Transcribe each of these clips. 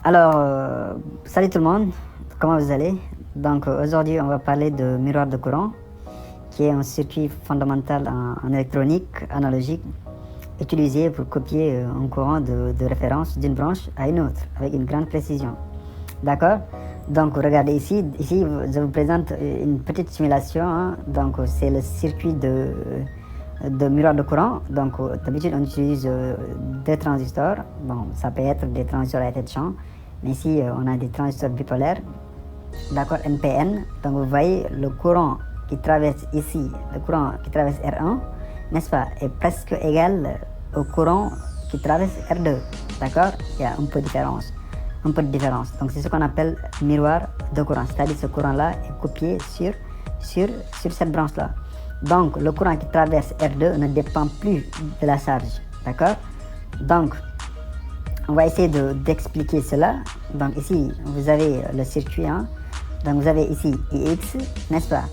Alors, salut tout le monde, comment vous allez? Donc aujourd'hui on va parler de miroir de courant, qui est un circuit fondamental en électronique analogique utilisé pour copier un courant de référence d'une branche à une autre avec une grande précision. D'accord? Donc regardez ici, je vous présente une petite simulation, hein. Donc c'est le circuit de miroir de courant. Donc d'habitude on utilise des transistors. Bon, ça peut être des transistors à effet de champ, mais ici on a des transistors bipolaires, d'accord, NPN. Donc vous voyez le courant qui traverse ici, le courant qui traverse R1, n'est-ce pas, est presque égal au courant qui traverse R2, d'accord. Il y a un peu de différence. Donc c'est ce qu'on appelle miroir de courant, c'est-à-dire ce courant-là est copié sur cette branche-là. Donc le courant qui traverse R2 ne dépend plus de la charge, d'accord. Donc on va essayer d'expliquer cela. Donc ici vous avez le circuit, hein. Donc vous avez ici IX, n'est-ce pas.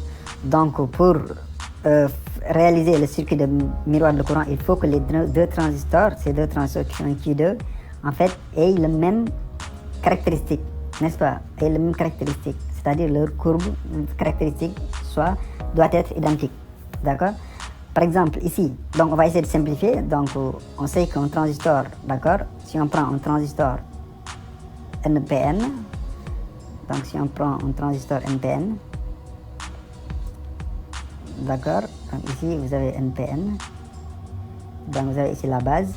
Donc pour réaliser le circuit de miroir de courant, il faut que les deux transistors, ces deux transistors qui sont Q2, en fait aient le même caractéristique, n'est-ce pas, aient le même caractéristique, c'est-à-dire leur courbe caractéristique doit être identique, d'accord. Par exemple ici, donc on va essayer de simplifier. Donc on sait qu'un transistor, d'accord, si on prend un transistor NPN, donc si on prend un transistor NPN, d'accord, donc ici vous avez NPN, donc vous avez ici la base,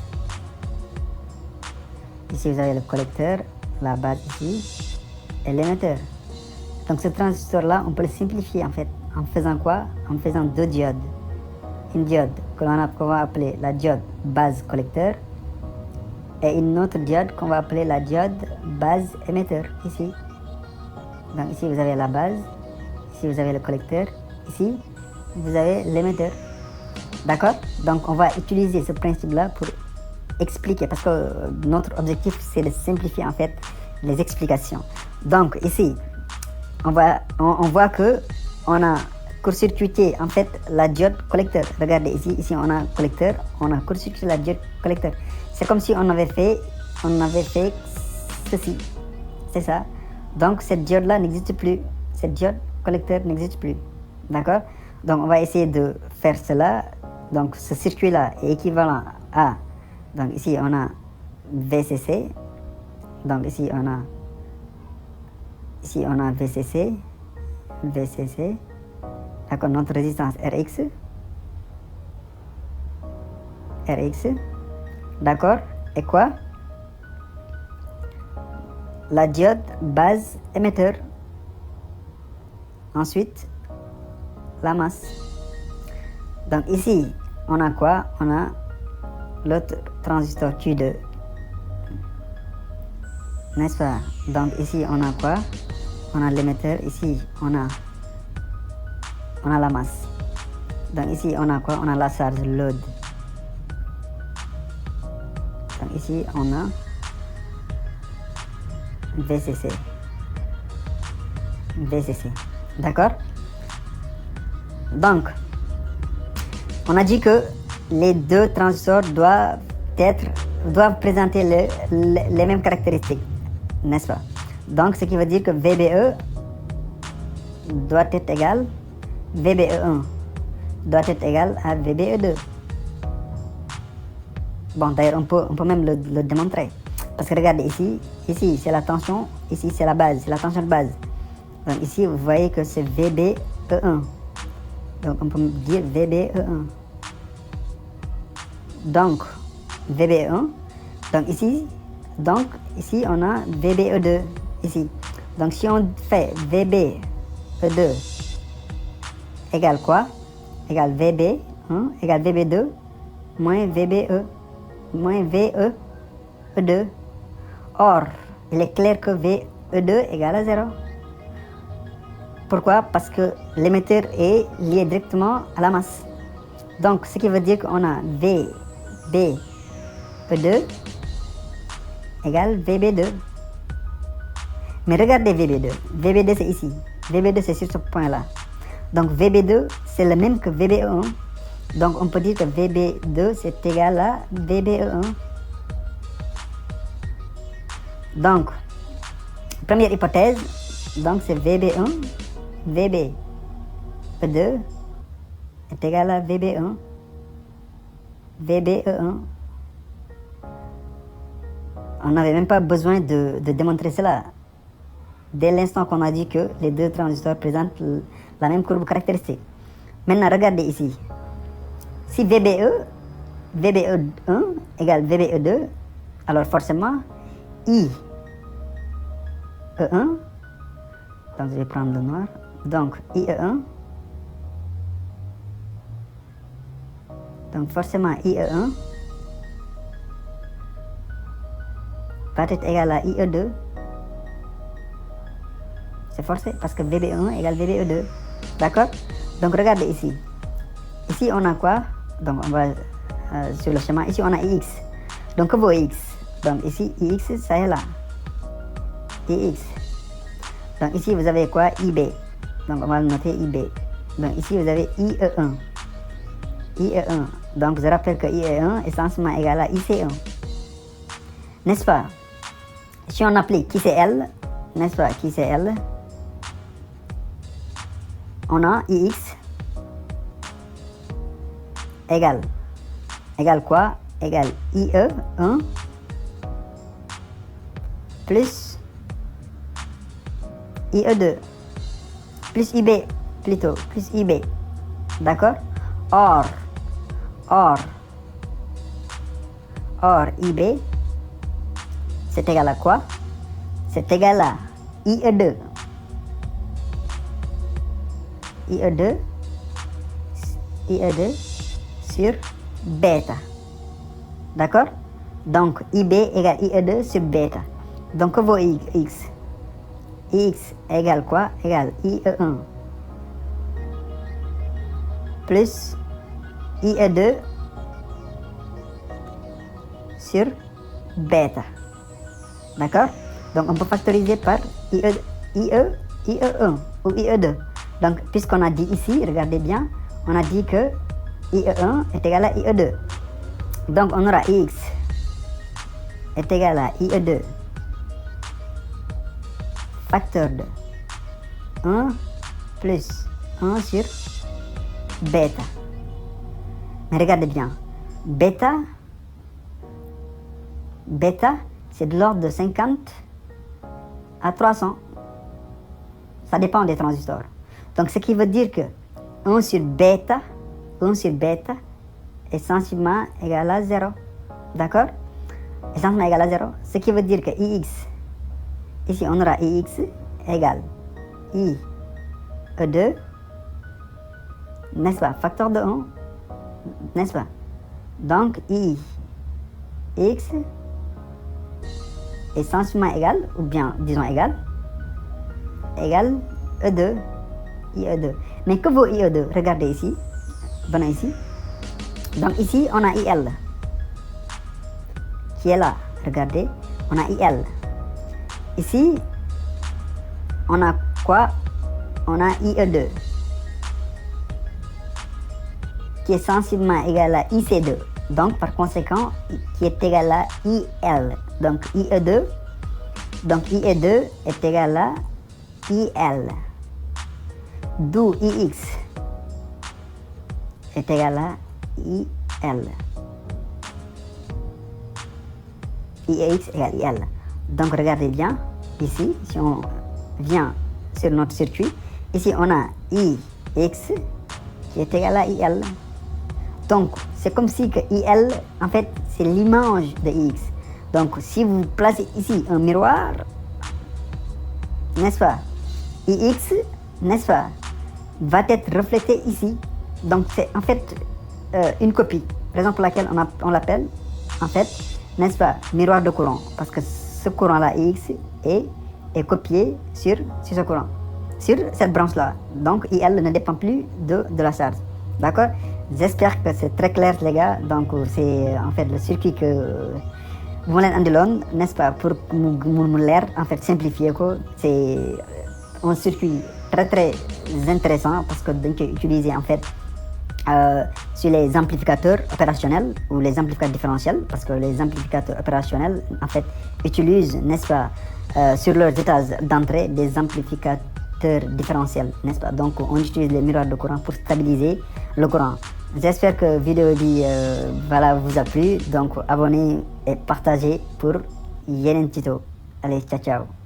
ici vous avez le collecteur, la base ici, et l'émetteur. Donc ce transistor là on peut le simplifier en fait, en faisant quoi? En faisant deux diodes. Une diode qu'on va appeler la diode base collecteur et une autre diode qu'on va appeler la diode base émetteur, ici. Donc ici vous avez la base, ici vous avez le collecteur, ici vous avez l'émetteur, d'accord. Donc on va utiliser ce principe là pour expliquer, parce que notre objectif c'est de simplifier en fait les explications. Donc ici on voit que on a court-circuité en fait la diode collecteur. Regardez ici on a collecteur, on a court-circuité la diode collecteur. C'est comme si on avait fait ceci, c'est ça. Donc cette diode là n'existe plus, cette diode collecteur n'existe plus, d'accord. Donc on va essayer de faire cela. Donc ce circuit là est équivalent à, donc ici on a VCC, donc ici on a VCC, d'accord, notre résistance RX, d'accord, et quoi? La diode base émetteur, ensuite la masse. Donc ici on a quoi? On a l'autre transistor Q2, n'est-ce pas. Donc ici on a quoi? On a l'émetteur, ici on a la masse. Donc ici on a quoi? On a la charge load. Donc ici on a VCC, d'accord. Donc on a dit que les deux transistors doivent présenter les mêmes caractéristiques, n'est-ce pas. Donc ce qui veut dire que VBE doit être égal, VBE1 doit être égal à VBE2. Bon, d'ailleurs on peut même le démontrer, parce que regardez ici c'est la tension, ici c'est la base, c'est la tension de base. Donc ici vous voyez que c'est VBE1, donc on peut dire VBE1. Donc VBE1, donc ici on a VBE2 ici. Donc si on fait VBE2 égale quoi? Égale VB1 égale VB2 moins VE2. Or il est clair que VE2 égale à 0. Pourquoi? Parce que l'émetteur est lié directement à la masse. Donc ce qui veut dire qu'on a VB2 égale VB2. Mais regardez VB2 c'est ici, VB2 c'est sur ce point là. Donc VB2 c'est le même que VBE1. Donc on peut dire que VB2 c'est égal à VBE1. Donc Première hypothèse, donc c'est VB1, VB2 est égal à VB1, VBE1. On n'avait même pas besoin de démontrer cela. Dès l'instant qu'on a dit que les deux transistors présentent la même courbe caractéristique. Maintenant, regardez ici. Si VBE1 égale VBE2, alors forcément, IE1, donc je vais prendre le noir, donc IE1, donc forcément IE1 va être égal à IE2. C'est forcé parce que VB1 égale VBE2. D'accord? Donc regardez ici. Ici on a quoi? Donc on va sur le schéma. Ici on a IX. Donc que vaut IX? Donc ici IX ça est là. IX. Donc ici vous avez quoi? IB. Donc on va noter IB. Donc ici vous avez IE1. IE1. Donc je rappelle que IE1 est essentiellement égal à IC1. N'est-ce pas? Si on applique qui c'est L, n'est-ce pas? Qui c'est L? On a IX égale quoi? Égale IE1 plus IE2 plus IB plutôt, plus IB. D'accord? Or IB c'est égal à quoi? C'est égal à IE2 sur bêta. D'accord? Donc IB égale IE2 sur bêta. Donc que vaut X? X égale quoi? Égale IE1 plus IE2 sur bêta. D'accord? Donc on peut factoriser par IE1 ou IE2. Donc puisqu'on a dit ici, regardez bien, on a dit que IE1 est égal à IE2. Donc on aura X est égal à IE2 facteur de 1 plus 1 sur bêta. Mais regardez bien, bêta c'est de l'ordre de 50 à 300. Ça dépend des transistors. Donc ce qui veut dire que 1 sur bêta est sensiblement égal à 0. D'accord? Est sensiblement égal à 0. Ce qui veut dire que IX, ici on aura IX égale IE2, n'est-ce pas? Facteur de 1, n'est-ce pas? Donc IX est sensiblement égal, ou bien disons égal E2, IE2. Mais que vaut IE2? Regardez ici, venez ici. Donc ici on a IL qui est là, regardez, on a IL. Ici on a quoi? On a IE2 qui est sensiblement égal à IC2. Donc par conséquent qui est égal à IL. Donc IE2 est égal à IL. D'où IX est égal à IL. IX égale IL. Donc regardez bien, ici, si on vient sur notre circuit, ici on a IX qui est égal à IL. Donc c'est comme si que IL, en fait, c'est l'image de IX. Donc si vous placez ici un miroir, n'est-ce pas, IX, n'est-ce pas, va être reflété ici. Donc c'est en fait une copie, raison pour laquelle on l'appelle en fait, n'est-ce pas, miroir de courant, parce que ce courant-là IX est copié sur ce courant, sur cette branche-là. Donc IL ne dépend plus de la charge. D'accord? J'espère que c'est très clair les gars. Donc c'est en fait le circuit que vous voulez andiloon, n'est-ce pas, pour mu leer en fait simplifier ko. C'est un circuit très très intéressant parce que dañ koy utiliser en fait sur les amplificateurs opérationnels ou les amplificateurs différentiels, parce que les amplificateurs opérationnels en fait utilisent, n'est-ce pas, sur leurs étages d'entrée des amplificateurs différentiels, n'est-ce pas? Donc on utilise les miroirs de courant pour stabiliser le courant. J'espère que la vidéo vous a plu, donc abonnez et partagez pour yeneen tuto. Allez, ciao ciao.